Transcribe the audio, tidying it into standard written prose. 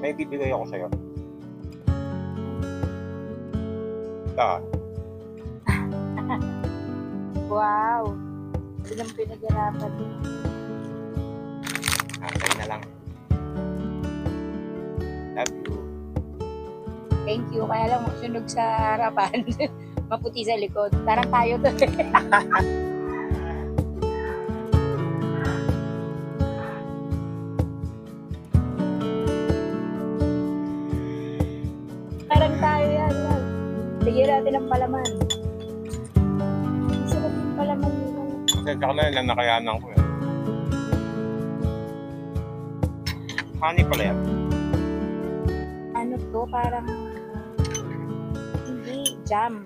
may bibigay ako sa'yo. Ah, Wow. Ilang pinaghirapan mo. sa'yo na lang. Love you. Thank you. Kaya lang sunog sa harapan. Maputi sa likod. Parang tayo to. Parang tayo yan. Bigyan natin ng palaman. Isa natin yung palaman yun. Kasi tsaka na lang nakayanan ko eh. Honey pala yan. Ano to? Parang hindi. Jam.